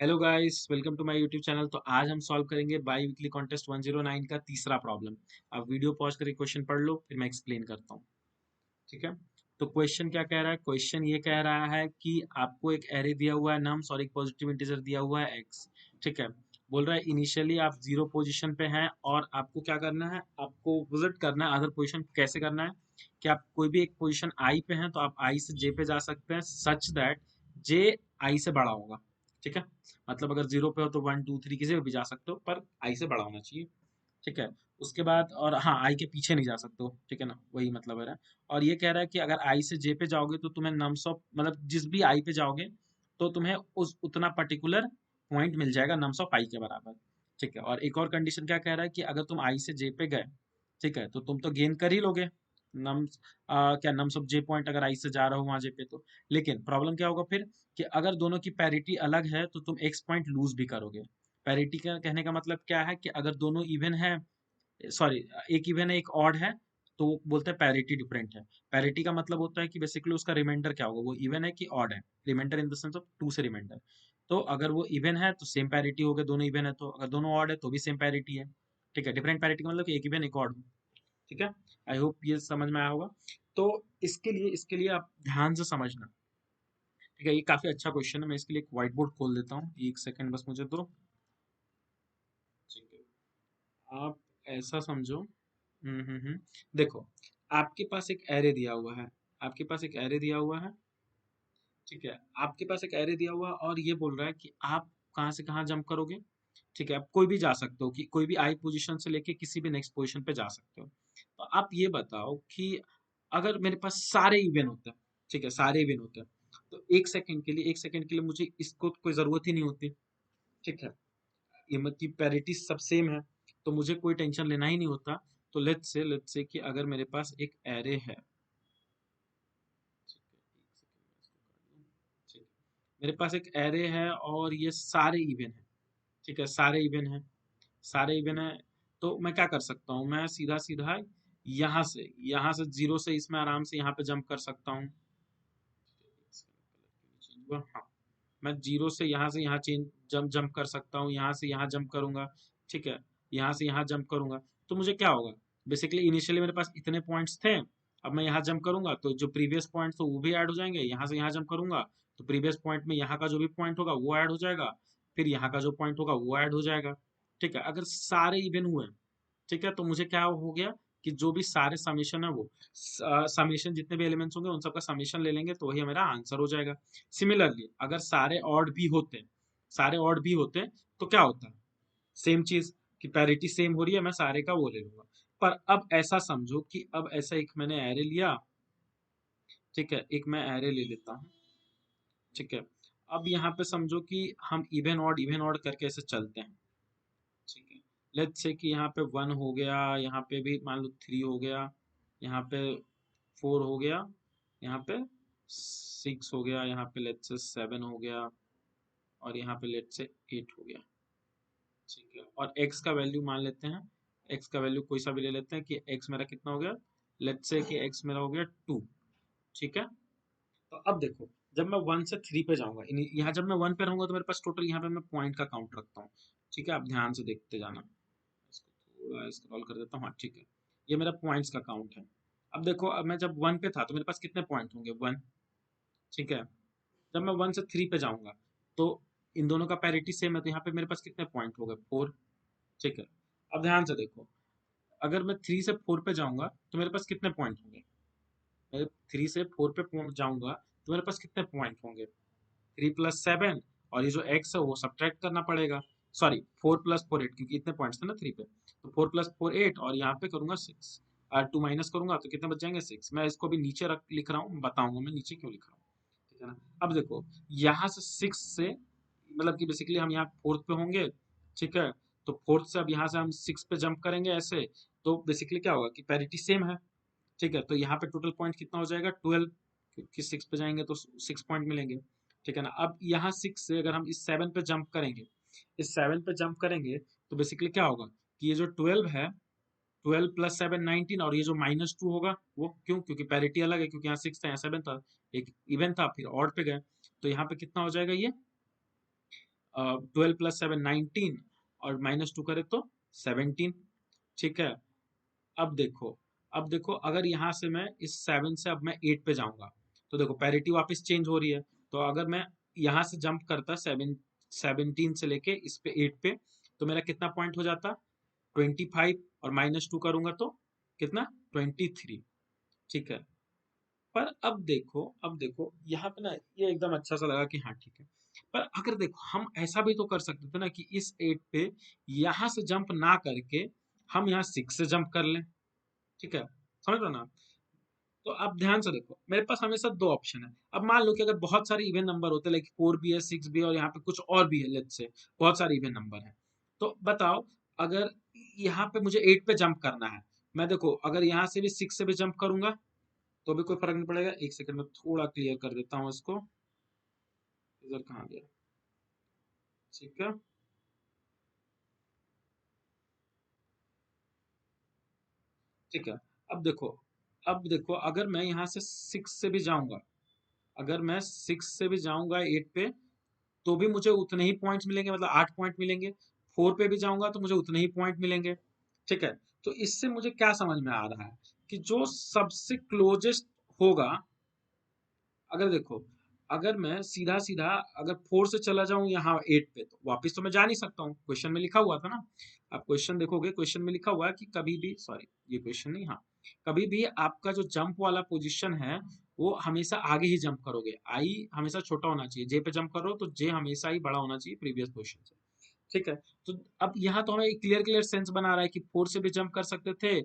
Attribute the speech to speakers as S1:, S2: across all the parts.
S1: Hello guys, welcome to my YouTube channel. तो आज हम सॉल्व करेंगे बाई वीकली कॉन्टेस्ट 109 का तीसरा प्रॉब्लम। आप वीडियो पॉज करके क्वेश्चन पढ़ लो, फिर मैं एक्सप्लेन करता हूँ। ठीक है। तो क्वेश्चन क्या कह रहा है? क्वेश्चन ये कह रहा है कि आपको एक एरे दिया हुआ है नम्स और एक पॉजिटिव इंटीजर दिया हुआ है एक्स। ठीक है। बोल रहा है इनिशियली आप जीरो पोजीशन पे हैं और आपको क्या करना है, आपको विजिट करना है अदर पोजीशन। कैसे करना है कि आप कोई भी एक पोजीशन आई पे हैं तो आप आई से जे पे जा सकते हैं सच दैट जे आई से बड़ा होगा। ठीक है। मतलब अगर जीरो पे हो तो वन टू थ्री किसी पे भी जा सकते हो, पर आई से बड़ा होना चाहिए। ठीक है। उसके बाद और हाँ, आई के पीछे नहीं जा सकते हो। ठीक है ना, वही मतलब है। और ये कह रहा है कि अगर आई से जे पे जाओगे तो तुम्हें नम्स ऑफ, मतलब जिस भी आई पे जाओगे तो तुम्हें उस उतना पर्टिकुलर पॉइंट मिल जाएगा नम्स ऑफ आई के बराबर। ठीक है। और एक और कंडीशन क्या कह रहा है कि अगर तुम आई से जे पे गए, ठीक है, तो तुम तो गेन कर ही लोगे नम्स, क्या नम्स ऑफ जे पॉइंट अगर आई से जा रहा हो वहां जे पे तो। लेकिन प्रॉब्लम क्या होगा फिर कि अगर दोनों की पैरिटी अलग है तो तुम एक्स पॉइंट लूज भी करोगे। पैरिटी का कहने का मतलब क्या है कि अगर दोनों इवन है, सॉरी, एक इवन है एक ऑड है, तो वो बोलते हैं पैरिटी डिफरेंट है। पैरिटी का मतलब होता है कि बेसिकली उसका रिमाइंडर क्या होगा, वो इवन है कि ऑड है। Reminder in the sense of to say reminder. तो अगर वो इवन है तो सेम पैरिटी हो गया, दोनों इवन है। तो अगर दोनों ऑड है तो भी सेम पैरिटी है। ठीक है। डिफरेंट पैरिटी का मतलब कि एक इवन एक ऑड। ठीक है। आई होप ये समझ में आया होगा। तो इसके लिए आप ध्यान से समझना। ठीक है। ये काफी अच्छा क्वेश्चन है। मैं इसके लिए एक व्हाइट बोर्ड खोल देता हूँ, एक सेकंड बस मुझे दो। ठीक है। आप ऐसा समझो। देखो, आपके पास एक एरे दिया हुआ है। आपके पास एक एरे दिया हुआ है। ठीक है। आपके पास एक एरे दिया हुआ है और ये बोल रहा है कि आप कहाँ से कहाँ जंप करोगे। ठीक है। आप कोई भी जा सकते हो, कि कोई भी आई पोजीशन से लेके किसी भी नेक्स्ट पोजीशन पे जा सकते हो। तो आप ये बताओ कि अगर मेरे पास सारे इवन होते हैं, ठीक है, सारे इवन होते हैं, तो एक सेकंड के लिए मुझे इसको कोई जरूरत ही नहीं होती। ठीक है। ये मत की पैरिटी सब सेम है, तो मुझे कोई टेंशन लेना ही नहीं होता। तो लेट्स से कि अगर मेरे पास एक एरे है। ठीक है, एक सेकंड में इसको कर लूं। ठीक है। मेरे पास एक एरे है और ये सारे इवन है। ठीक है, सारे इवन है। सारे इवन है। तो मैं क्या कर सकता हूँ, मैं सीधा सीधा यहाँ से जीरो से इसमें आराम से यहाँ पे जंप कर सकता हूँ। हाँ, मैं जीरो से यहाँ चेंज जंप जंप कर सकता हूँ, यहाँ से यहाँ जंप करूंगा। ठीक है। यहाँ से यहाँ जंप करूंगा। तो मुझे क्या होगा, बेसिकली इनिशियली मेरे पास इतने पॉइंट्स थे। अब मैं यहाँ जंप करूंगा तो जो प्रीवियस पॉइंट थे वो भी ऐड हो जाएंगे। यहाँ से यहाँ जंप करूंगा तो प्रीवियस पॉइंट में यहाँ का जो भी पॉइंट होगा वो ऐड हो जाएगा। फिर यहाँ का जो पॉइंट होगा वो ऐड हो जाएगा। ठीक है। अगर सारे इवन हुए, ठीक है, तो मुझे क्या हो गया कि जो भी सारे समेशन है वो समेशन जितने भी एलिमेंट्स होंगे उन सबका समेशन ले लेंगे तो वही मेरा आंसर हो जाएगा। सिमिलरली अगर सारे ऑड भी होते तो क्या होता, सेम चीज कि पैरिटी सेम हो रही है, मैं सारे का वो ले लूंगा। पर अब ऐसा समझो कि अब ऐसा एक मैंने एरे लिया। ठीक है, एक मैं एरे ले लेता हूँ। ठीक है। अब यहाँ पे समझो कि हम इवन ऑड करके ऐसे चलते हैं। ठीक है। लेट्स से कि यहाँ पे वन हो गया, यहाँ पे भी मान लो थ्री हो गया, यहाँ पे फोर हो गया, यहाँ पे सिक्स हो गया, यहाँ पे लेट्स से सेवन हो गया, और यहाँ पे लेट्स से एट हो गया। ठीक है। और x का वैल्यू मान लेते हैं। x का वैल्यू कोई सा भी ले लेते हैं कि x मेरा कितना हो गया। लेट्स से कि x मेरा हो गया टू। ठीक है। तो अब देखो, जब मैं वन से थ्री पे जाऊंगा, यहाँ जब मैं वन पे रहूंगा तो मेरे पास टोटल यहाँ पे मैं पॉइंट का काउंट रखता हूँ। ठीक है। आप ध्यान से देखते जाना। इसको थोड़ा स्क्रॉल कर देता हूँ। हाँ, ठीक है। ये मेरा पॉइंट्स का काउंट है। अब देखो, अब मैं जब वन पे था तो मेरे पास कितने पॉइंट होंगे, वन। ठीक है। जब मैं वन से थ्री पे जाऊंगा तो इन दोनों का पैरिटी सेम है, तो यहाँ पे मेरे पास कितने पॉइंट हो गए, फोर। ठीक है। अब ध्यान से देखो, अगर मैं थ्री से फोर पे जाऊंगा तो मेरे पास कितने पॉइंट होंगे। मैं थ्री से फोर पे जाऊंगा तो मेरे पास कितने पॉइंट होंगे, थ्री प्लस सेवन, और ये जो एक्स है वो सब्ट्रैक्ट करना पड़ेगा। Sorry, four plus four eight, क्योंकि इतने पॉइंट्स थे ना थ्री पे। तो फोर प्लस फोर एट, और यहाँ पे करूंगा सिक्स, टू माइनस करूंगा तो कितने बच जाएंगे, सिक्स। मैं इसको भी नीचे लिख रहा हूँ, बताऊंगा मैं नीचे क्यों लिख रहा हूँ। ठीक है ना। अब देखो, यहाँ से सिक्स से, मतलब कि बेसिकली हम यहाँ फोर्थ पे होंगे। ठीक है। तो फोर्थ से अब यहाँ से हम सिक्स पे जंप करेंगे ऐसे। तो बेसिकली क्या होगा कि पैरिटी सेम है। ठीक है। तो यहाँ पे टोटल पॉइंट कितना हो जाएगा, 12, क्योंकि सिक्स पे जाएंगे तो सिक्स पॉइंट मिलेंगे। ठीक है ना। अब यहाँ सिक्स से अगर हम इस सेवन पे जंप करेंगे, इस सेवन पे जंप करेंगे, तो बेसिकली क्या होगा कि ये जो ट्वेल्व है, ट्वेल्व प्लस सेवन 19, और ये जो माइनस टू होगा वो क्यों, क्योंकि पैरिटी अलग है, क्योंकि यहाँ सिक्स था यहाँ सेवन था, एक इवन था, फिर ऑड पे गए। तो यहाँ पे कितना हो जाएगा ये, 12 प्लस 7 19 और -2 करे तो 17। ठीक है, अब देखो, अगर यहाँ से मैं इस 7 से अब मैं 8 पे जाऊंगा तो देखो पैरिटी वापस चेंज हो रही है। तो अगर मैं यहाँ से जंप करता 17 से लेके इस पे 8 पे, तो मेरा कितना पॉइंट हो जाता 25, और -2 करूंगा तो कितना 23। ठीक है, पर अब देखो यहाँ पे ना ये एकदम अच्छा सा लगा कि हाँ ठीक है। पर अगर देखो हम ऐसा भी तो कर सकते थे ना कि इस 8 पे यहाँ से जंप ना करके हम यहाँ 6 से जंप कर लें। ठीक है, समझ रहे हो ना? तो अब ध्यान से देखो, मेरे पास हमेशा दो ऑप्शन है। अब मान लो कि अगर बहुत सारे इवन नंबर होते, लाइक 4 भी है, 6 भी है, और यहाँ पे कुछ और भी है, लेट्स से बहुत सारे इवन नंबर है, तो बताओ अगर यहाँ पे मुझे 8 पे जंप करना है, मैं देखो अगर यहाँ से भी 6 से भी जंप करूंगा तो भी कोई फर्क नहीं पड़ेगा। एक सेकंड में थोड़ा क्लियर कर देता हूँ इसको। इधर कहाँ गया? ठीक है, ठीक है, अब देखो, अगर मैं यहाँ से 6 से भी जाऊंगा, अगर मैं 6 से भी जाऊंगा 8 पे, तो भी मुझे उतने ही पॉइंट्स मिलेंगे, मतलब 8 पॉइंट मिलेंगे। 4 पे भी जाऊंगा तो मुझे उतने ही पॉइंट मिलेंगे। ठीक है, तो इससे मुझे क्या समझ में आ रहा है कि जो सबसे क्लोजेस्ट होगा, अगर देखो, अगर मैं सीधा सीधा अगर 4 से चला जाऊं यहाँ 8 पे, तो वापस तो मैं जा नहीं सकता हूँ, क्वेश्चन में लिखा हुआ था ना। आप क्वेश्चन देखोगे, क्वेश्चन में लिखा हुआ है कि कभी भी, सॉरी ये क्वेश्चन नहीं, हाँ, कभी भी आपका जो जंप वाला पोजीशन है वो हमेशा आगे ही जंप करोगे। आई हमेशा छोटा होना चाहिए, जे पे जंप करो तो जे हमेशा ही बड़ा होना चाहिए प्रीवियस पोजीशन से। ठीक है, तो अब यहाँ तो हमें क्लियर क्लियर सेंस बना रहा है कि 4 से भी जंप कर सकते थे,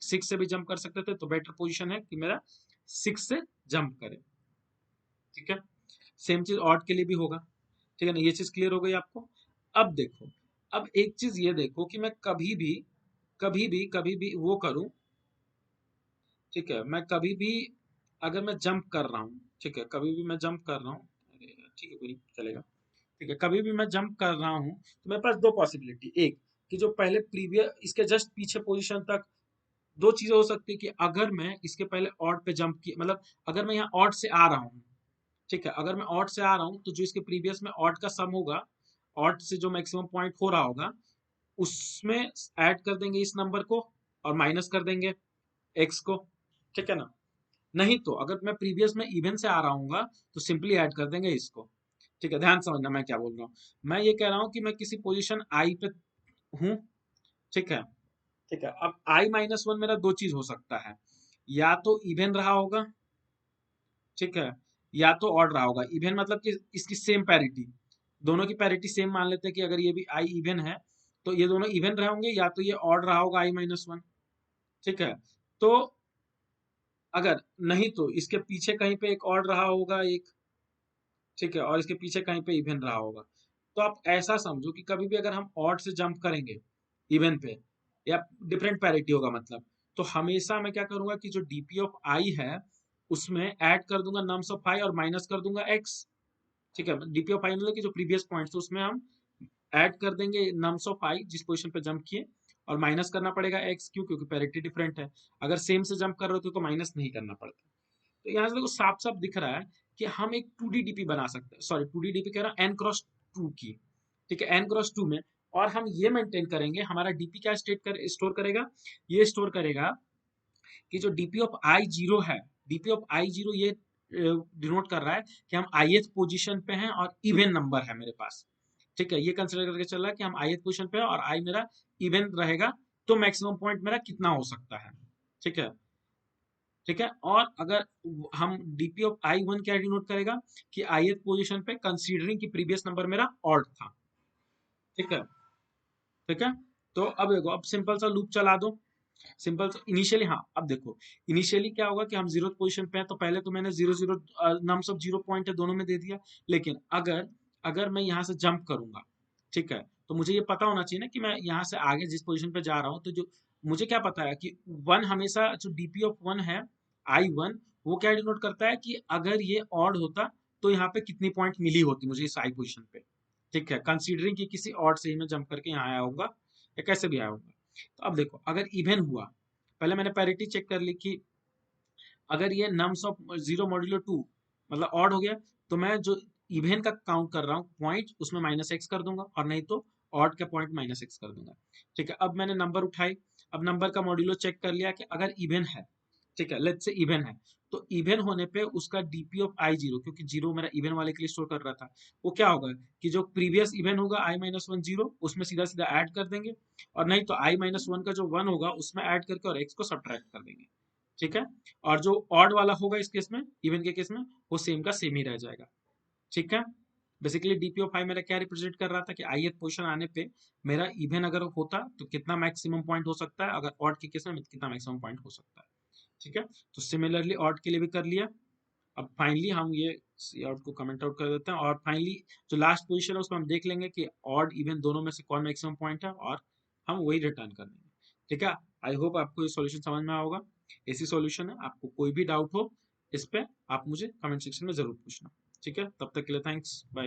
S1: 6 से भी जंप कर सकते थे, तो बेटर पोजीशन है कि मेरा 6 से जंप करे। ठीक है, सेम चीज ऑड के लिए भी होगा। ठीक है ना, ये चीज क्लियर हो गई आपको? अब देखो, अब एक चीज ये देखो कि मैं कभी भी वो करूं। ठीक है, मैं कभी भी अगर मैं जंप कर रहा हूँ, ठीक है, कभी भी मैं जंप कर रहा हूँ, अरे यार, ठीक है कोई नहीं चलेगा। ठीक है, कभी भी मैं जंप कर रहा हूँ तो मेरे पास दो पॉसिबिलिटी, एक कि जो पहले प्रीवियस इसके जस्ट पीछे पोजीशन तक, दो चीजें हो सकती है कि अगर मैं इसके पहले ऑड पे जंप किया, मतलब अगर मैं यहाँ ऑड से आ रहा हूँ, ठीक है, अगर मैं ऑड से आ रहा हूँ तो जो इसके प्रीवियस में ऑड का सम होगा, ऑड से जो मैक्सिमम पॉइंट हो रहा होगा उसमें ऐड कर देंगे इस नंबर को और माइनस कर देंगे एक्स को। ठीक है ना? नहीं तो अगर मैं प्रीवियस में इवन से आ रहा हूँ तो सिंपली ऐड कर देंगे इसको। ठीक है, ध्यान समझना मैं क्या बोल रहा हूँ। मैं ये कह रहा हूँ कि मैं किसी पोजीशन आई पे हूँ। ठीक है, ठीक है, अब i-1 मेरा दो चीज हो सकता है, या तो इवन रहा होगा, ठीक है, या तो ऑड रहा होगा। इवन मतलब कि इसकी सेम पैरिटी, दोनों की पैरिटी सेम मान लेते हैं कि अगर ये भी आई इवन है तो ये दोनों इवन रहे होंगे, या तो ये ऑड रहा होगा i-1। ठीक है, तो अगर नहीं तो इसके पीछे कहीं पे एक ऑड रहा होगा एक, ठीक है, और इसके पीछे कहीं पे इवन रहा होगा। तो आप ऐसा समझो कि कभी भी अगर हम ऑड से जंप करेंगे इवन पे, या डिफरेंट पैरिटी होगा मतलब, तो हमेशा मैं क्या करूंगा कि जो डीपी ऑफ आई है उसमें ऐड कर दूंगा नम्स ऑफ आई और माइनस कर दूंगा एक्स। ठीक है, डीपी ऑफ आई मतलब कि जो प्रीवियस पॉइंट्स उसमें हम ऐड कर देंगे नम्स ऑफ आई जिस पोजीशन पे जंप किए, और माइनस करना पड़ेगा एक्स, क्यों? क्योंकि पैरिटी डिफरेंट है। अगर सेम से जंप कर रहे हो तो माइनस नहीं करना पड़ता। तो यहाँ से देखो साफ साफ दिख रहा है कि हम एक 2D डीपी बना सकते हैं, सॉरी 2D डीपी कह रहा हूँ, n×2 की। ठीक है, n×2 में, और हम ये मेंटेन करेंगे, हमारा डीपी क्या स्टोर करेगा, ये स्टोर करेगा कि जो डीपी ऑफ आई जीरो है, डीपी ऑफ आई जीरो ये डिनोट कर रहा है कि हम ith पोजीशन पे हैं और इवन नंबर है मेरे पास। ठीक है, ये कंसिडर करके चल रहा है कि हम ith पोजीशन पे हैं और आई मेरा इवन रहेगा, तो मैक्सिमम पॉइंट मेरा कितना हो सकता है। ठीक है, ठीक है, और अगर हम डीपी ऑफ i-1 क्या डिनोट करेगा कि ith पोजीशन पे कंसीडरिंग कि प्रीवियस नंबर मेरा ऑड था। ठीक है, ठीक है, तो अब देखो, अब सिंपल सा लूप चला दो, सिंपल इनिशियली, हाँ अब देखो, इनिशियली क्या होगा कि हम जीरो पोजीशन पे हैं, तो पहले तो मैंने zero zero nums of zero point है दोनों में दे दिया। लेकिन अगर अगर मैं यहाँ से जंप करूंगा, ठीक है, तो मुझे ये पता होना चाहिए ना कि मैं यहाँ से आगे जिस पोजीशन पे जा रहा हूँ, तो जो मुझे क्या पता है कि वन हमेशा, जो डीपी ऑफ वन है i-1, वो क्या डिनोट करता है कि अगर ये ऑड होता तो यहाँ पे कितनी पॉइंट मिली होती मुझे इस आई पोजीशन पे। ठीक है, कंसीडरिंग कि किसी ऑड से ही मैं जंप करके यहाँ आया होगा या कैसे भी आया होगा। तो अब देखो, अगर इवन हुआ, पहले मैंने पैरिटी चेक कर ली कि अगर ये nums of zero modulo to मतलब ऑड हो गया, तो मैं जो इवन का काउंट कर रहा हूँ पॉइंट, उसमें माइनस एक्स कर दूंगा, और नहीं तो ऑड का पॉइंट माइनस एक्स कर दूंगा। ठीक है, अब मैंने नंबर उठाई, अब नंबर का मॉड्यूलो चेक कर लिया कि अगर इवन है, ठीक है, लेट्स से इवन है, तो इवन होने पे उसका डीपी ऑफ आई जीरो, क्योंकि जीरो मेरा इवन वाले के लिए स्टोर कर रहा था, वो क्या होगा कि जो प्रीवियस इवन होगा आई माइनस वन जीरो, उसमें सीधा सीधा ऐड कर देंगे, और नहीं तो आई माइनस वन का जो वन होगा उसमें ऐड करके और एक्स को सब्ट्रैक्ट कर देंगे। ठीक है, और जो ऑड वाला होगा इस केस में, इवन के केस में, वो सेम का सेम ही रह जाएगा। ठीक है, बेसिकली डीपी ऑफ आई मेरा क्या रिप्रेजेंट कर रहा था कि आई पोजीशन आने पे मेरा इवन अगर होता तो कितना मैक्सिमम पॉइंट हो सकता है, अगर ऑड के केस में कितना मैक्सिमम पॉइंट हो सकता है। ठीक है, तो सिमिलरली ऑड के लिए भी कर लिया। अब फाइनली हम ये आउट को कमेंट आउट कर देते हैं, और फाइनली जो लास्ट पोजीशन है उसमें हम देख लेंगे कि ऑड इवन दोनों में से कौन मैक्सिमम पॉइंट है, और हम वही रिटर्न कर देंगे। ठीक है, आई होप आपको ये सॉल्यूशन समझ में आया होगा। ऐसी सॉल्यूशन है, आपको कोई भी डाउट हो इस पे आप मुझे कमेंट सेक्शन में जरूर पूछना। ठीक है, तब तक के लिए थैंक्स, बाय।